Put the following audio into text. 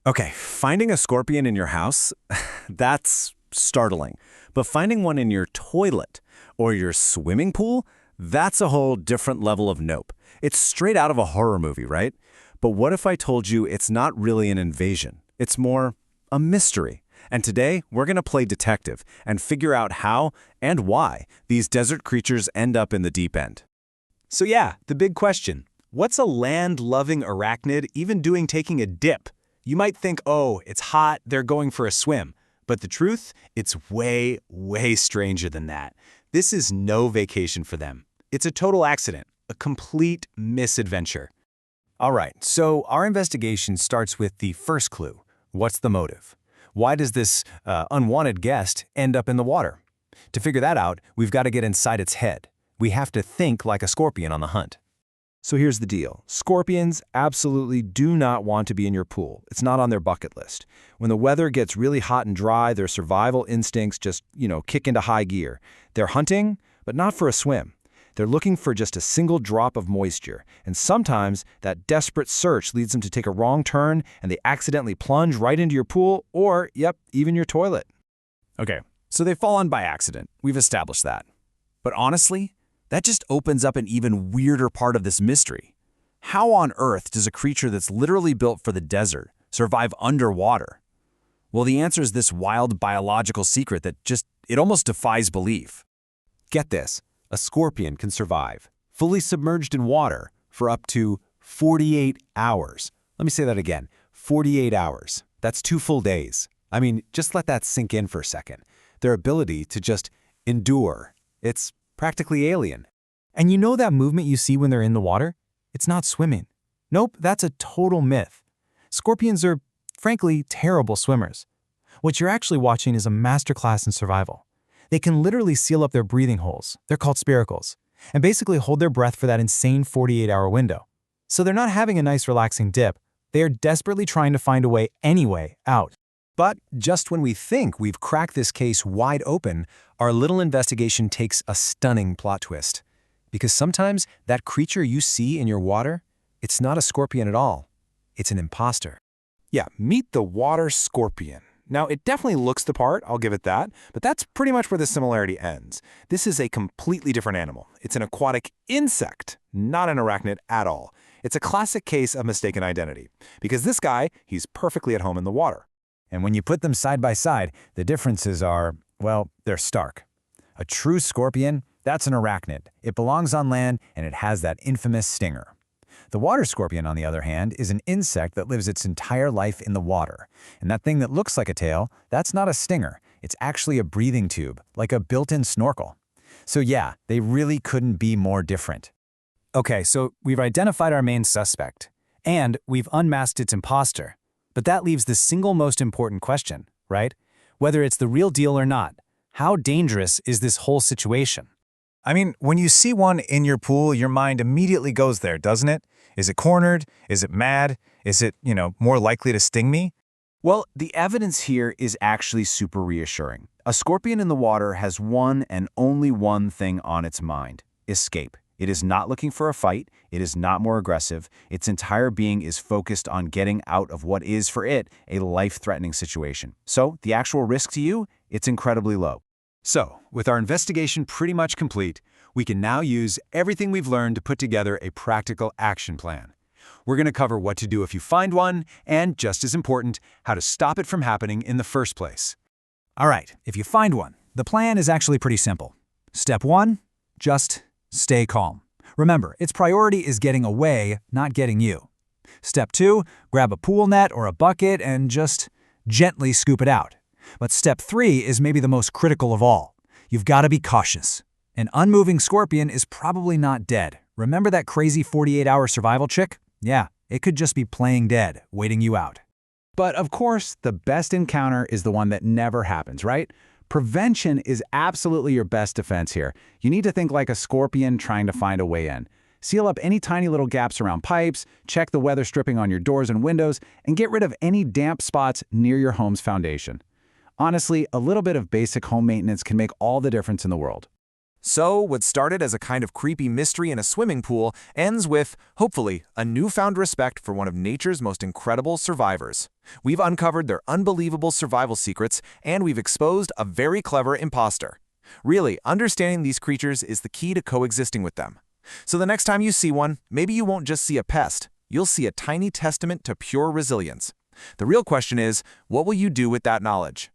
Okay, finding a scorpion in your house, that's startling. But finding one in your toilet or your swimming pool, that's a whole different level of nope. It's straight out of a horror movie, right? But what if I told you it's not really an invasion? It's more a mystery. And today, we're going to play detective and figure out how and why these desert creatures end up in the deep end. So yeah, the big question. What's a land-loving arachnid even doing taking a dip? You might think, oh, it's hot, they're going for a swim. But the truth, it's way, way stranger than that. This is no vacation for them. It's a total accident, a complete misadventure. All right, so our investigation starts with the first clue. What's the motive? Why does this unwanted guest end up in the water? To figure that out, we've got to get inside its head. We have to think like a scorpion on the hunt. So here's the deal. Scorpions absolutely do not want to be in your pool. It's not on their bucket list. When the weather gets really hot and dry, their survival instincts just, kick into high gear. They're hunting, but not for a swim. They're looking for just a single drop of moisture. And sometimes that desperate search leads them to take a wrong turn and they accidentally plunge right into your pool or, even your toilet. Okay, so they've fallen by accident. We've established that. But honestly, that just opens up an even weirder part of this mystery. How on earth does a creature that's literally built for the desert survive underwater? Well, the answer is this wild biological secret that it almost defies belief. Get this, a scorpion can survive, fully submerged in water, for up to 48 hours. Let me say that again, 48 hours. That's 2 full days. I mean, just let that sink in for a second. Their ability to just endure, it's practically alien. And you know that movement you see when they're in the water? It's not swimming. Nope, that's a total myth. Scorpions are, frankly, terrible swimmers. What you're actually watching is a masterclass in survival. They can literally seal up their breathing holes, they're called spiracles, and basically hold their breath for that insane 48-hour window. So they're not having a nice relaxing dip, they are desperately trying to find a way anyway out. But just when we think we've cracked this case wide open, our little investigation takes a stunning plot twist. Because sometimes that creature you see in your water, it's not a scorpion at all. It's an imposter. Yeah, meet the water scorpion. Now, it definitely looks the part, I'll give it that, but that's pretty much where the similarity ends. This is a completely different animal. It's an aquatic insect, not an arachnid at all. It's a classic case of mistaken identity. Because this guy, he's perfectly at home in the water. And when you put them side by side, the differences are, well, they're stark. A true scorpion, that's an arachnid. It belongs on land and it has that infamous stinger. The water scorpion, on the other hand, is an insect that lives its entire life in the water. And that thing that looks like a tail, that's not a stinger. It's actually a breathing tube, like a built-in snorkel. So yeah, they really couldn't be more different. Okay, so we've identified our main suspect, and we've unmasked its imposter. But that leaves the single most important question, right? Whether it's the real deal or not, how dangerous is this whole situation? I mean, when you see one in your pool, your mind immediately goes there, doesn't it? Is it cornered? Is it mad? Is it, more likely to sting me? Well, the evidence here is actually super reassuring. A scorpion in the water has one and only one thing on its mind: escape. It is not looking for a fight. It is not more aggressive. Its entire being is focused on getting out of what is, for it, a life-threatening situation. So, the actual risk to you, it's incredibly low. So, with our investigation pretty much complete, we can now use everything we've learned to put together a practical action plan. We're going to cover what to do if you find one, and just as important, how to stop it from happening in the first place. All right, if you find one, the plan is actually pretty simple. Step 1, just stay calm. Remember, its priority is getting away, not getting you. Step 2, grab a pool net or a bucket and just gently scoop it out. But step 3 is maybe the most critical of all. You've got to be cautious. An unmoving scorpion is probably not dead. Remember that crazy 48-hour survival trick? Yeah, it could just be playing dead, waiting you out. But of course, the best encounter is the one that never happens, right? Prevention is absolutely your best defense here. You need to think like a scorpion trying to find a way in. Seal up any tiny little gaps around pipes, check the weather stripping on your doors and windows, and get rid of any damp spots near your home's foundation. Honestly, a little bit of basic home maintenance can make all the difference in the world. So, what started as a kind of creepy mystery in a swimming pool ends with, hopefully, a newfound respect for one of nature's most incredible survivors. We've uncovered their unbelievable survival secrets, and we've exposed a very clever imposter. Really, understanding these creatures is the key to coexisting with them. So the next time you see one, maybe you won't just see a pest, you'll see a tiny testament to pure resilience. The real question is, what will you do with that knowledge?